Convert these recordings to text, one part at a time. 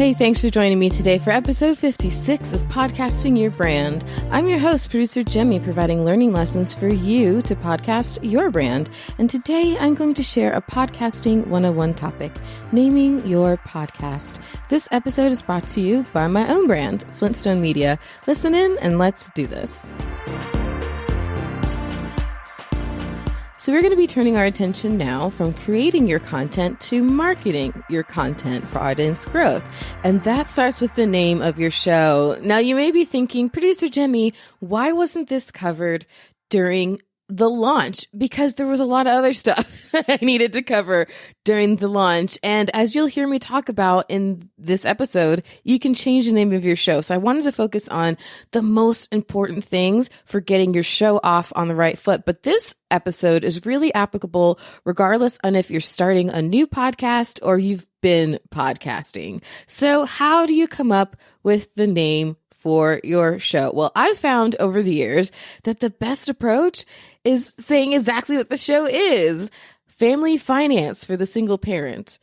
Hey, thanks for joining me today for episode 56 of Podcasting Your Brand. I'm your host, producer Jaime, providing learning lessons for you to podcast your brand. And today I'm going to share a podcasting 101 topic, naming your podcast. This episode is brought to you by my own brand, Flintstone Media. Listen in and let's do this. So we're going to be turning our attention now from creating your content to marketing your content for audience growth. And that starts with the name of your show. Now you may be thinking, Producer Jaime, why wasn't this covered during the launch? Because there was a lot of other stuff I needed to cover during the launch. And as you'll hear me talk about in this episode, you can change the name of your show. So I wanted to focus on the most important things for getting your show off on the right foot. But this episode is really applicable regardless on if you're starting a new podcast or you've been podcasting. So how do you come up with the name for your show? Well, I've found over the years that the best approach is saying exactly what the show is. Family finance for the single parent,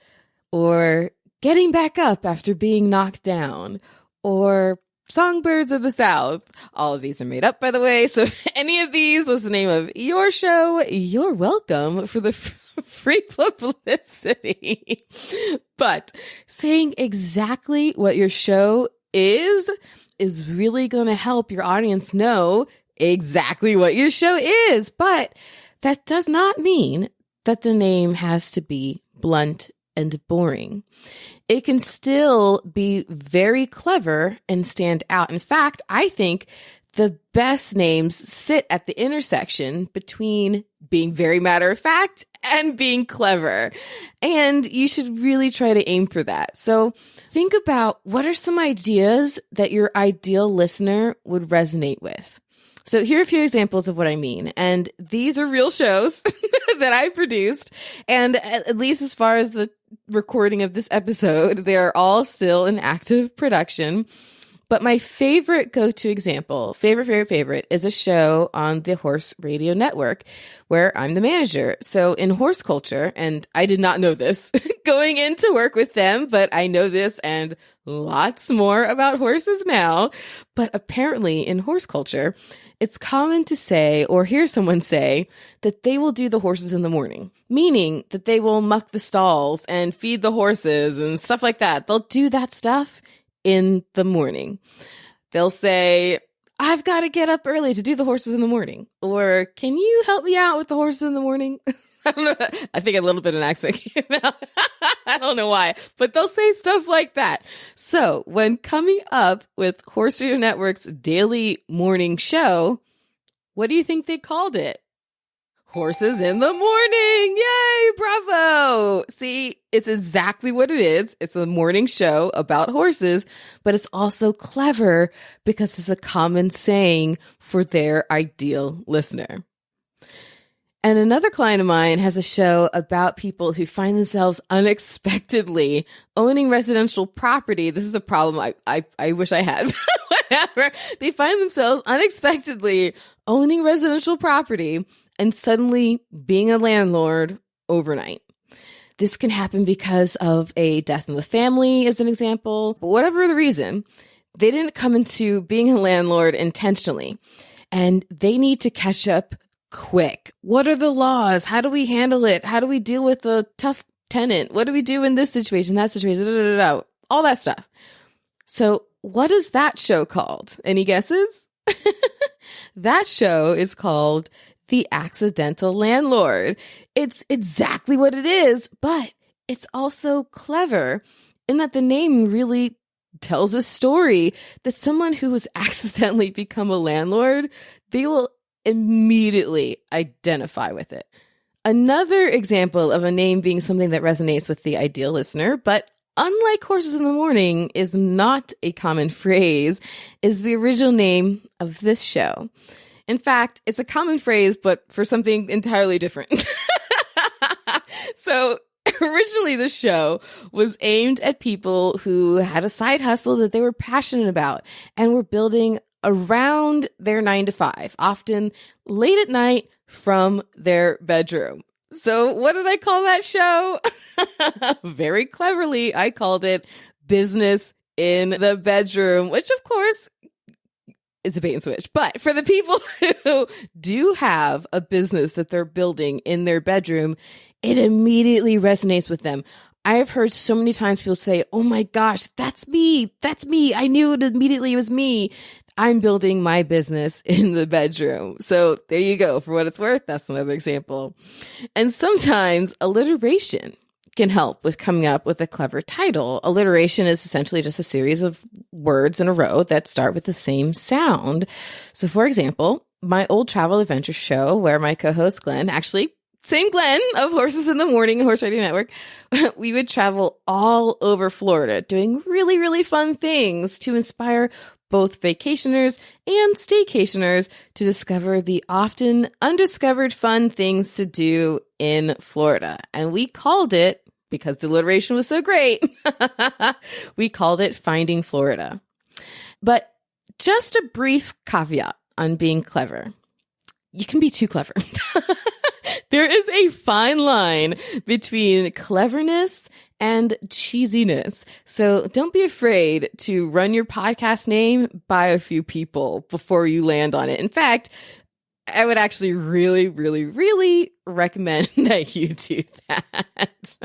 or getting back up after being knocked down, or Songbirds of the South. All of these are made up, by the way. So if any of these was the name of your show, you're welcome for the free publicity. But saying exactly what your show is really going to help your audience know exactly what your show is. But that does not mean that the name has to be blunt and boring. It can still be very clever and stand out. In fact, I think the best names sit at the intersection between being very matter of fact and being clever. And you should really try to aim for that. So think about what are some ideas that your ideal listener would resonate with. So here are a few examples of what I mean. And these are real shows that I produced. And at least as far as the recording of this episode, they're all still in active production. But my favorite go-to example, favorite, is a show on the Horse Radio Network where I'm the manager. So in horse culture, and I did not know this going into work with them, but I know this and lots more about horses now. But apparently in horse culture, it's common to say or hear someone say that they will do the horses in the morning, meaning that they will muck the stalls and feed the horses and stuff like that. They'll do that stuff in the morning. They'll say, I've got to get up early to do the horses in the morning. Or, can you help me out with the horses in the morning? I don't know. I think a little bit of an accent came out. I don't know why, but they'll say stuff like that. So when coming up with Horse Radio Network's daily morning show, what do you think they called it? Horses in the Morning. Yay, bravo. See, it's exactly what it is. It's a morning show about horses, but it's also clever because it's a common saying for their ideal listener. And another client of mine has a show about people who find themselves unexpectedly owning residential property. This is a problem I wish I had. Whatever. They find themselves unexpectedly owning residential property and suddenly being a landlord overnight. This can happen because of a death in the family, as an example. But whatever the reason, they didn't come into being a landlord intentionally, and they need to catch up quick. What are the laws? How do we handle it? How do we deal with a tough tenant? What do we do in this situation, that situation, all that stuff. So what is that show called? Any guesses? That show is called The Accidental Landlord. It's exactly what it is, but it's also clever in that the name really tells a story that someone who has accidentally become a landlord, they will immediately identify with it. Another example of a name being something that resonates with the ideal listener, but unlike Horses in the Morning is not a common phrase, is the original name of this show. In fact, it's a common phrase, but for something entirely different. So originally the show was aimed at people who had a side hustle that they were passionate about and were building around their 9 to 5, often late at night from their bedroom. So what did I call that show? Very cleverly, I called it business in the bedroom, which of course is a bait and switch. But for the people who do have a business that they're building in their bedroom, it immediately resonates with them. I've heard so many times people say, oh my gosh, that's me. That's me. I knew it immediately. It was me. I'm building my business in the bedroom. So there you go. For what it's worth, that's another example. And sometimes alliteration can help with coming up with a clever title. Alliteration is essentially just a series of words in a row that start with the same sound. So for example, my old travel adventure show where my co-host Glenn, actually same Glenn of Horses in the Morning and Horse Radio Network, we would travel all over Florida doing really, really fun things to inspire both vacationers and staycationers to discover the often undiscovered fun things to do in Florida. And we called it, because the alliteration was so great, we called it Finding Florida. But just a brief caveat on being clever. You can be too clever. There is a fine line between cleverness and cheesiness. So don't be afraid to run your podcast name by a few people before you land on it. In fact, I would actually really, really, really recommend that you do that.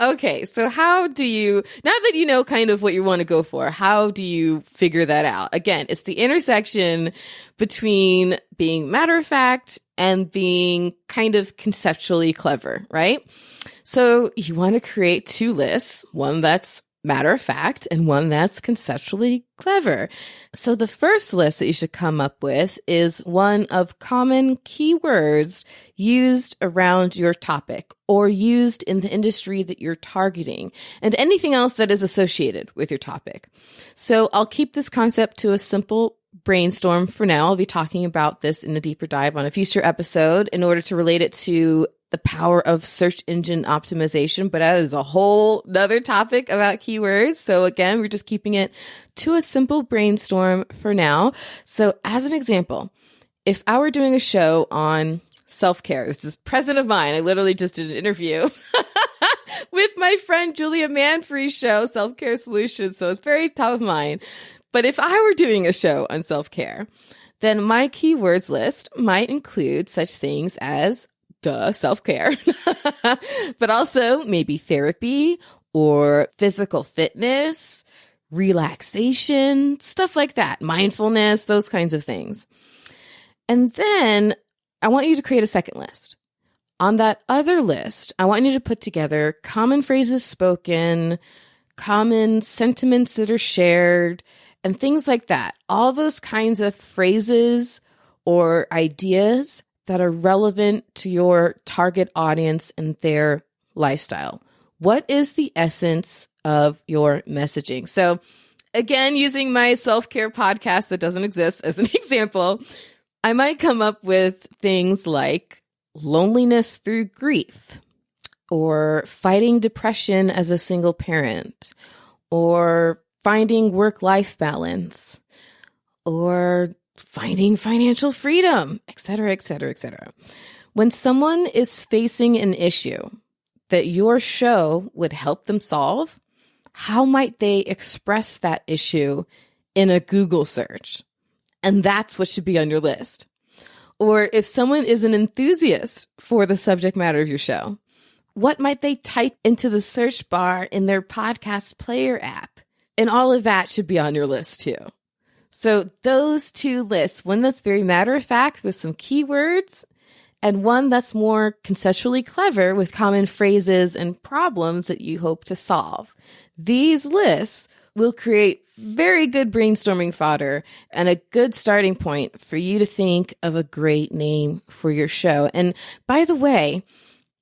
Okay, so how do you, now that you know kind of what you want to go for, how do you figure that out? Again, it's the intersection between being matter of fact and being kind of conceptually clever, right? So you want to create two lists, one that's matter of fact and one that's conceptually clever. So the first list that you should come up with is one of common keywords used around your topic or used in the industry that you're targeting and anything else that is associated with your topic. So I'll keep this concept to a simple brainstorm for now. I'll be talking about this in a deeper dive on a future episode in order to relate it to the power of search engine optimization, but that is a whole nother topic about keywords. So again, we're just keeping it to a simple brainstorm for now. So as an example, if I were doing a show on self-care, this is present of mine. I literally just did an interview with my friend Julia Manfrey's show, Self-Care Solutions. So it's very top of mind. But if I were doing a show on self-care, then my keywords list might include such things as self-care, but also maybe therapy or physical fitness, relaxation, stuff like that, mindfulness, those kinds of things. And then I want you to create a second list. On that other list, I want you to put together common phrases spoken, common sentiments that are shared, and things like that. All those kinds of phrases or ideas that are relevant to your target audience and their lifestyle. What is the essence of your messaging? So again, using my self-care podcast that doesn't exist as an example, I might come up with things like loneliness through grief, or fighting depression as a single parent, or finding work-life balance, or finding financial freedom, et cetera, et cetera, et cetera. When someone is facing an issue that your show would help them solve, how might they express that issue in a Google search? And that's what should be on your list. Or if someone is an enthusiast for the subject matter of your show, what might they type into the search bar in their podcast player app? And all of that should be on your list too. So those two lists, one that's very matter of fact with some keywords, and one that's more conceptually clever with common phrases and problems that you hope to solve. These lists will create very good brainstorming fodder and a good starting point for you to think of a great name for your show. And by the way,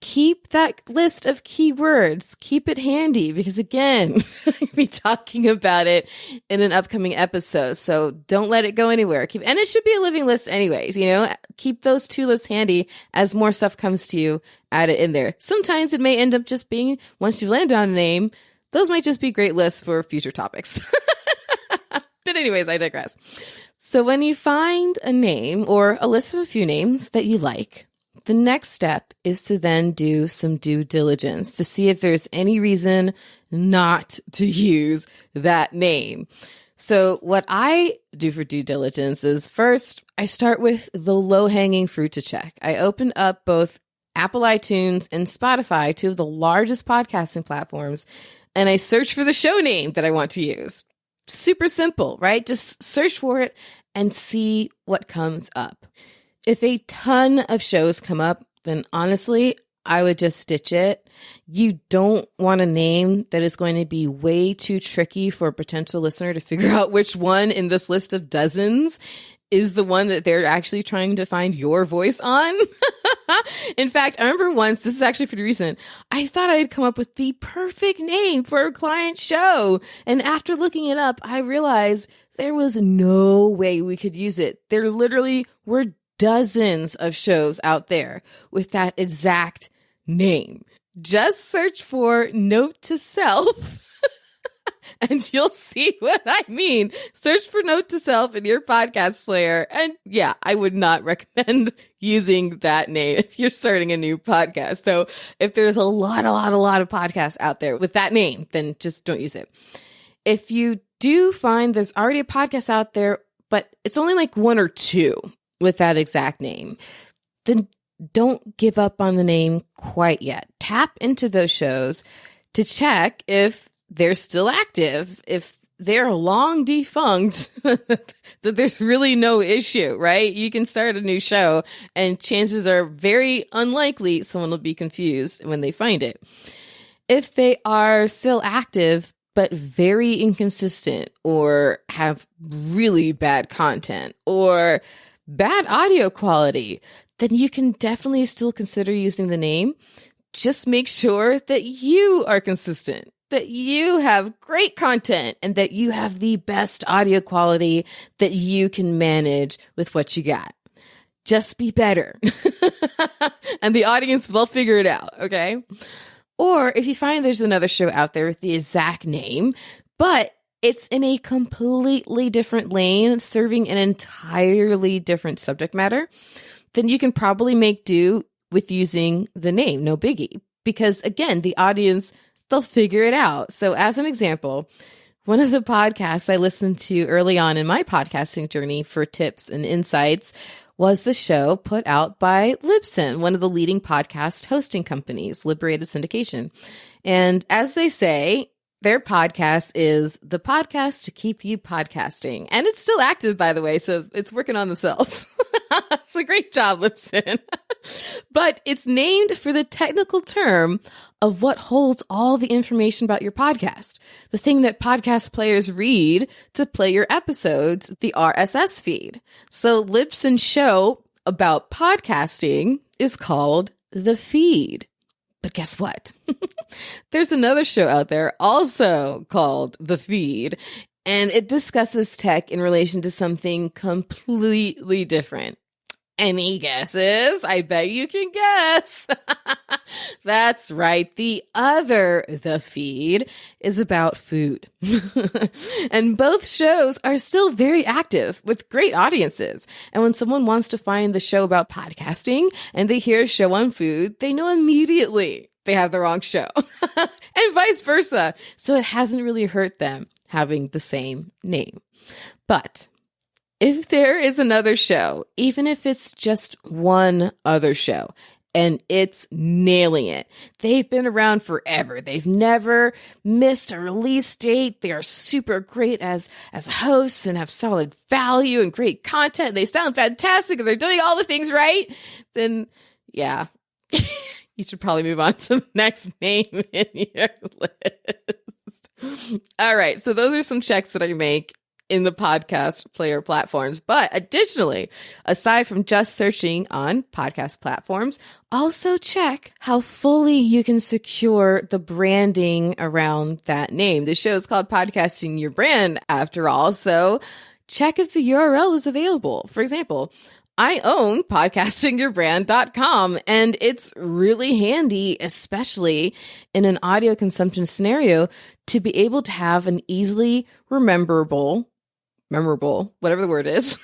keep that list of keywords. Keep it handy because, again, I'll be talking about it in an upcoming episode. So don't let it go anywhere. And it should be a living list anyways, keep those two lists handy as more stuff comes to you, add it in there. Sometimes it may end up just being, once you've landed on a name, those might just be great lists for future topics. But anyways, I digress. So when you find a name or a list of a few names that you like, The next step is to then do some due diligence to see if there's any reason not to use that name. So what I do for due diligence is first, I start with the low-hanging fruit to check. I open up both Apple iTunes and Spotify, two of the largest podcasting platforms, and I search for the show name that I want to use. Super simple, right? Just search for it and see what comes up. If a ton of shows come up, then honestly, I would just ditch it. You don't want a name that is going to be way too tricky for a potential listener to figure out which one in this list of dozens is the one that they're actually trying to find your voice on. In fact, I remember once, this is actually pretty recent, I thought I had come up with the perfect name for a client show. And after looking it up, I realized there was no way we could use it. There literally were dozens of shows out there with that exact name. Just search for Note to Self and you'll see what I mean. Search for Note to Self in your podcast player. And yeah, I would not recommend using that name if you're starting a new podcast. So if there's a lot of podcasts out there with that name, then just don't use it. If you do find there's already a podcast out there, but it's only like one or two with that exact name, then don't give up on the name quite yet. Tap into those shows to check if they're still active. If they're long defunct, that there's really no issue, right? You can start a new show and chances are very unlikely someone will be confused when they find it. If they are still active, but very inconsistent or have really bad content or bad audio quality, then you can definitely still consider using the name. Just make sure that you are consistent, that you have great content, and that you have the best audio quality that you can manage with what you got. Just be better. And the audience will figure it out, okay? Or if you find there's another show out there with the exact name, but it's in a completely different lane, serving an entirely different subject matter, then you can probably make do with using the name, no biggie. Because again, the audience, they'll figure it out. So as an example, one of the podcasts I listened to early on in my podcasting journey for tips and insights was the show put out by Libsyn, one of the leading podcast hosting companies, Liberated Syndication. And as they say, their podcast is the podcast to keep you podcasting. And it's still active, by the way, so it's working on themselves. It's a great job, Libsyn. But it's named for the technical term of what holds all the information about your podcast. The thing that podcast players read to play your episodes, the RSS feed. So Libsyn's show about podcasting is called The Feed. But guess what? There's another show out there also called The Feed, and it discusses tech in relation to something completely different. Any guesses? I bet you can guess. That's right. The Feed is about food. And both shows are still very active with great audiences. And when someone wants to find the show about podcasting and they hear a show on food, they know immediately they have the wrong show and vice versa. So it hasn't really hurt them having the same name. But if there is another show, even if it's just one other show, and it's nailing it, they've been around forever. They've never missed a release date. They are super great as hosts and have solid value and great content. They sound fantastic and they're doing all the things right. Then, yeah, you should probably move on to the next name in your list. All right, so those are some checks that I make in the podcast player platforms. But additionally, aside from just searching on podcast platforms, also check how fully you can secure the branding around that name. The show is called Podcasting Your Brand, after all. So check if the URL is available. For example, I own podcastingyourbrand.com, and it's really handy, especially in an audio consumption scenario, to be able to have an easily memorable, whatever the word is,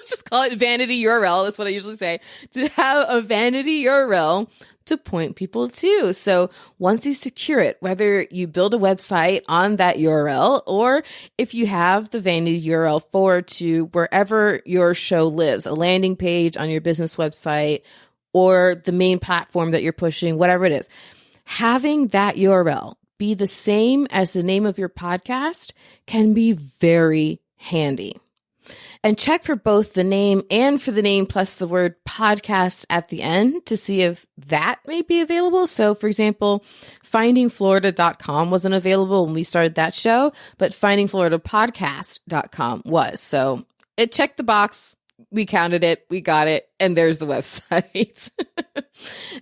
just call it vanity URL. That's what I usually say. To have a vanity URL to point people to. So once you secure it, whether you build a website on that URL or if you have the vanity URL forward to wherever your show lives, a landing page on your business website or the main platform that you're pushing, whatever it is, having that URL be the same as the name of your podcast can be very handy. And check for both the name and for the name plus the word podcast at the end to see if that may be available. So for example, findingflorida.com wasn't available when we started that show, but findingfloridapodcast.com was. So it checked the box. We counted it, we got it, and there's the website.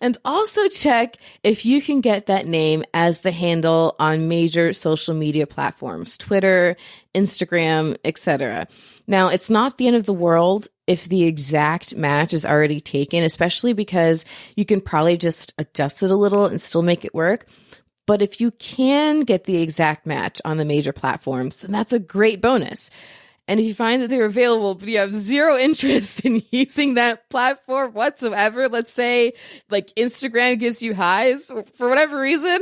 And also check if you can get that name as the handle on major social media platforms, Twitter, Instagram, etc. Now, it's not the end of the world if the exact match is already taken, especially because you can probably just adjust it a little and still make it work. But if you can get the exact match on the major platforms, then that's a great bonus. And if you find that they're available, but you have zero interest in using that platform whatsoever, let's say like Instagram gives you highs for whatever reason,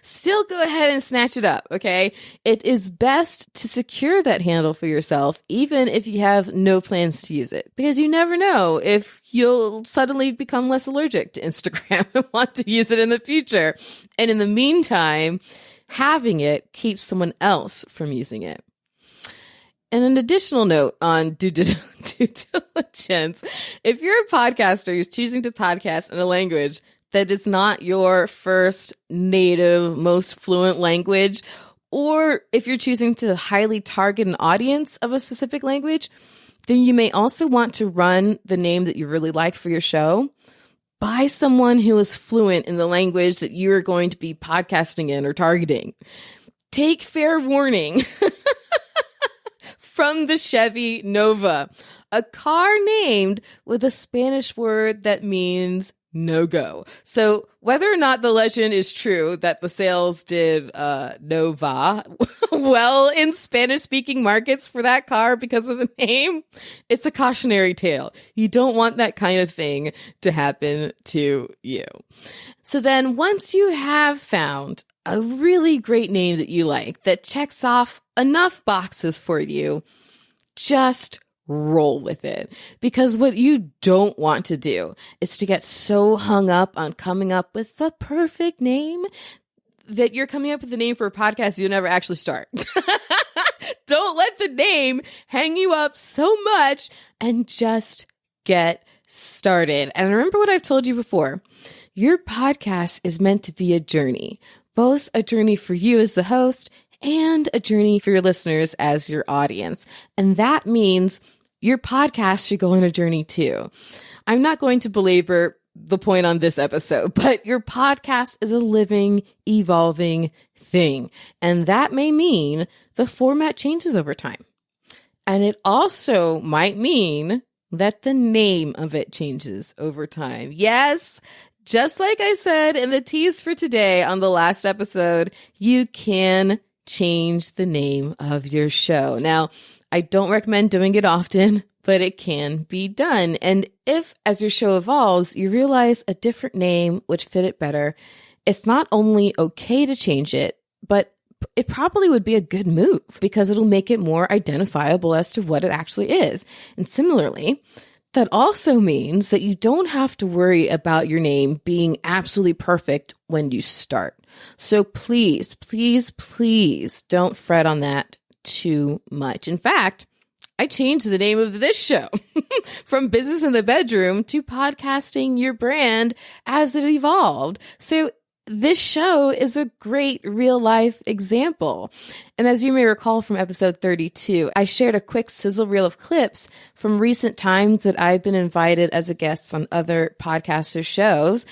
still go ahead and snatch it up, okay? It is best to secure that handle for yourself, even if you have no plans to use it, because you never know if you'll suddenly become less allergic to Instagram and want to use it in the future. And in the meantime, having it keeps someone else from using it. And an additional note on due diligence, if you're a podcaster who's choosing to podcast in a language that is not your first native, most fluent language, or if you're choosing to highly target an audience of a specific language, then you may also want to run the name that you really like for your show by someone who is fluent in the language that you are going to be podcasting in or targeting. Take fair warning. From the Chevy Nova, a car named with a Spanish word that means no-go. So whether or not the legend is true that the sales did Nova well in Spanish-speaking markets for that car because of the name, it's a cautionary tale. You don't want that kind of thing to happen to you. So then once you have found a really great name that you like that checks off enough boxes for you, just roll with it. Because what you don't want to do is to get so hung up on coming up with the perfect name that you're coming up with a name for a podcast you'll never actually start. Don't let the name hang you up so much and just get started. And remember what I've told you before. Your podcast is meant to be a journey, both a journey for you as the host and a journey for your listeners as your audience. And that means your podcast should go on a journey too. I'm not going to belabor the point on this episode, but your podcast is a living, evolving thing. And that may mean the format changes over time. And it also might mean that the name of it changes over time. Yes, just like I said in the tease for today on the last episode, you can change the name of your show. Now, I don't recommend doing it often, but it can be done. And if, as your show evolves, you realize a different name would fit it better, it's not only okay to change it, but it probably would be a good move because it'll make it more identifiable as to what it actually is. And similarly, that also means that you don't have to worry about your name being absolutely perfect when you start. So please, please, please don't fret on that too much. In fact, I changed the name of this show from Business in the Bedroom to Podcasting Your Brand as it evolved. So this show is a great real life example. And as you may recall from episode 32, I shared a quick sizzle reel of clips from recent times that I've been invited as a guest on other podcasters' shows.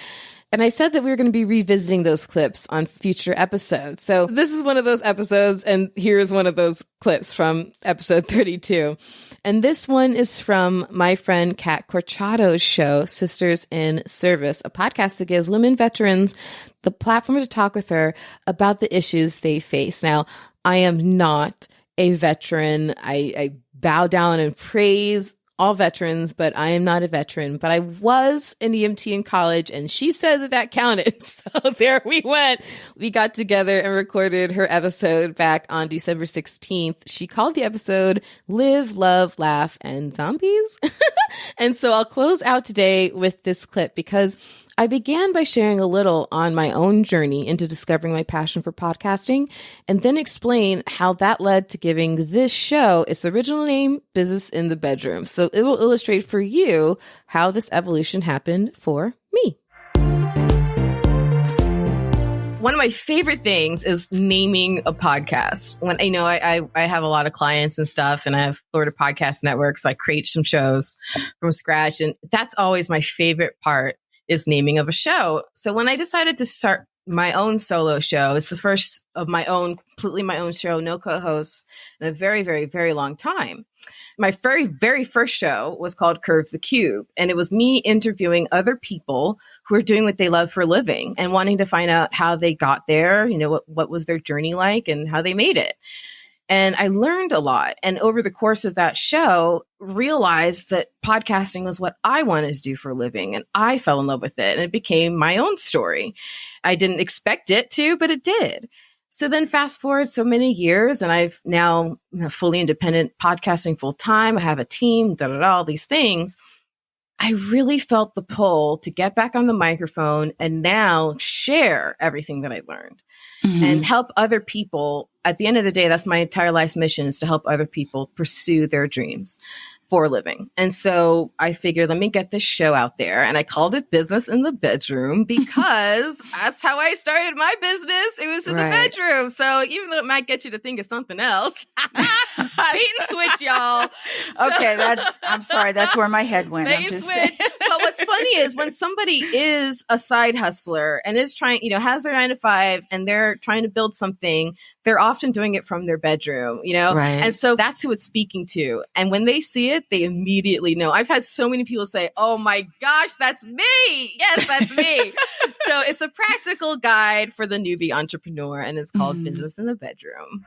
And I said that we were going to be revisiting those clips on future episodes. So this is one of those episodes, and here's one of those clips from episode 32. And this one is from my friend Kat Corchado's show, Sisters in Service, a podcast that gives women veterans the platform to talk with her about the issues they face. Now, I am not a veteran. I bow down and praise all veterans, but I am not a veteran. But I was an EMT in college, and she said that counted. So there we went. We got together and recorded her episode back on December 16th. She called the episode Live, Love, Laugh, and Zombies. And so I'll close out today with this clip because I began by sharing a little on my own journey into discovering my passion for podcasting, and then explain how that led to giving this show its original name, Business in the Bedroom. So it will illustrate for you how this evolution happened for me. One of my favorite things is naming a podcast. When I have a lot of clients and stuff, and I have Florida Podcast Networks. So I create some shows from scratch, and that's always my favorite part, is naming of a show. So when I decided to start my own solo show, it's the first of my own, completely my own show, no co-hosts in a very, very, very long time. My very, very first show was called Curve the Cube. And it was me interviewing other people who are doing what they love for a living and wanting to find out how they got there, what was their journey like and how they made it. And I learned a lot. And over the course of that show, realized that podcasting was what I wanted to do for a living. And I fell in love with it. And it became my own story. I didn't expect it to, but it did. So then fast forward so many years, and I've now fully independent podcasting full time. I have a team, all these things. I really felt the pull to get back on the microphone and now share everything that I learned and help other people. At the end of the day, that's my entire life's mission, is to help other people pursue their dreams for a living. And so I figured, let me get this show out there. And I called it Business in the Bedroom because that's how I started my business. It was in the bedroom. So even though it might get you to think of something else, bait and switch, y'all. Okay, I'm sorry, that's where my head went. Bait and switch. But what's funny is when somebody is a side hustler and is trying, has their 9 to 5 and they're trying to build something, they're often doing it from their bedroom, Right. And so that's who it's speaking to. And when they see it, they immediately know. I've had so many people say, oh my gosh, that's me. Yes, that's me. So it's a practical guide for the newbie entrepreneur, and it's called Business in the Bedroom.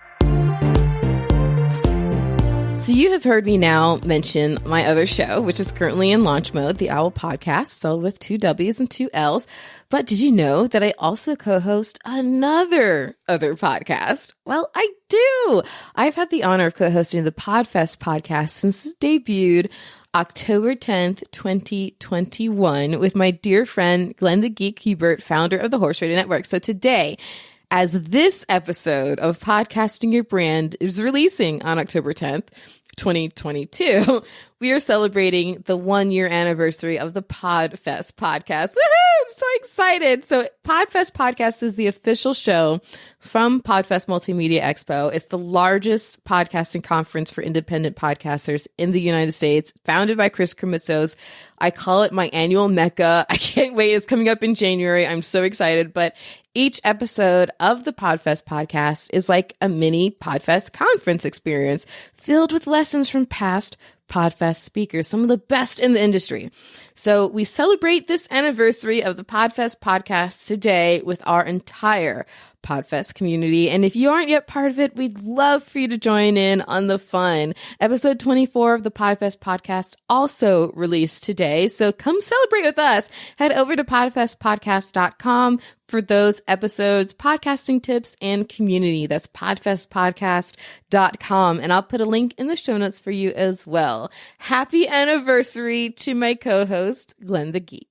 So you have heard me now mention my other show, which is currently in launch mode, the Owl Podcast, spelled with 2 W's and 2 L's. But did you know that I also co-host other podcast? Well, I do. I've had the honor of co-hosting the Podfest podcast since it debuted October 10th, 2021 with my dear friend, Glenn the Geek Hubert, founder of the Horse Radio Network. So today, as this episode of Podcasting Your Brand is releasing on October 10th, 2022, we are celebrating the 1-year anniversary of the Podfest podcast. Woohoo! I'm so excited. So Podfest podcast is the official show from Podfest Multimedia Expo. It's the largest podcasting conference for independent podcasters in the United States, founded by Chris Krimitsos. I call it my annual Mecca. I can't wait. It's coming up in January. I'm so excited. But each episode of the Podfest podcast is like a mini Podfest conference experience filled with lessons from past Podfest speakers, some of the best in the industry. So we celebrate this anniversary of the Podfest podcast today with our entire Podfest community. And if you aren't yet part of it, we'd love for you to join in on the fun. Episode 24 of the Podfest podcast also released today. So come celebrate with us. Head over to podfestpodcast.com for those episodes, podcasting tips, and community. That's podfestpodcast.com. And I'll put a link in the show notes for you as well. Happy anniversary to my co-host, Glenn the Geek.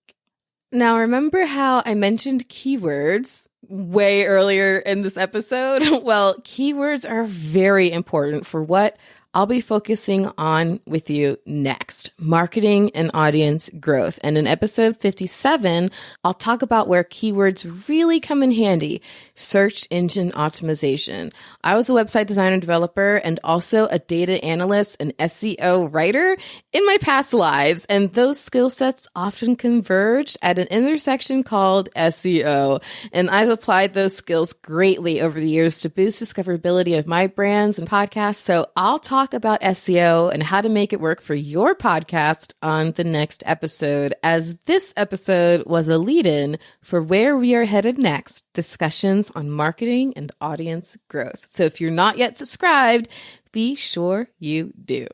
Now, remember how I mentioned keywords way earlier in this episode? Well, keywords are very important for what I'll be focusing on with you next, marketing and audience growth. And in episode 57, I'll talk about where keywords really come in handy, search engine optimization. I was a website designer and developer and also a data analyst and SEO writer in my past lives. And those skill sets often converged at an intersection called SEO. And I've applied those skills greatly over the years to boost discoverability of my brands and podcasts. So I'll talk about SEO and how to make it work for your podcast on the next episode, as this episode was a lead-in for where we are headed next, discussions on marketing and audience growth. So if you're not yet subscribed, Be sure you do.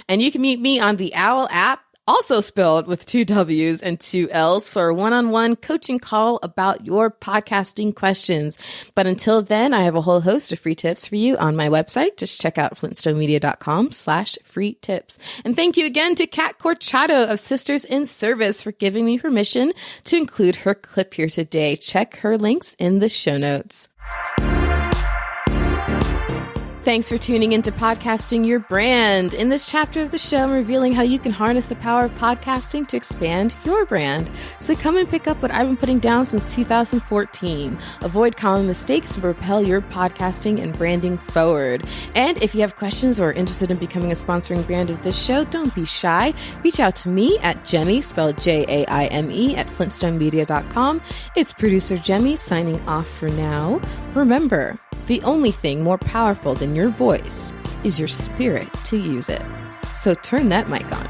And you can meet me on the OWL app, also spelled with 2 W's and 2 L's, for a one-on-one coaching call about your podcasting questions. But until then, I have a whole host of free tips for you on my website. Just check out flintstonemedia.com/free tips. And thank you again to Kat Corchado of Sisters in Service for giving me permission to include her clip here today. Check her links in the show notes. Thanks for tuning into Podcasting Your Brand. In this chapter of the show, I'm revealing how you can harness the power of podcasting to expand your brand. So come and pick up what I've been putting down since 2014. Avoid common mistakes and propel your podcasting and branding forward. And if you have questions or are interested in becoming a sponsoring brand of this show, don't be shy. Reach out to me at Jaime, spelled Jaime, at flintstonemedia.com. It's producer Jaime signing off for now. Remember, the only thing more powerful than your voice is your spirit to use it. So turn that mic on.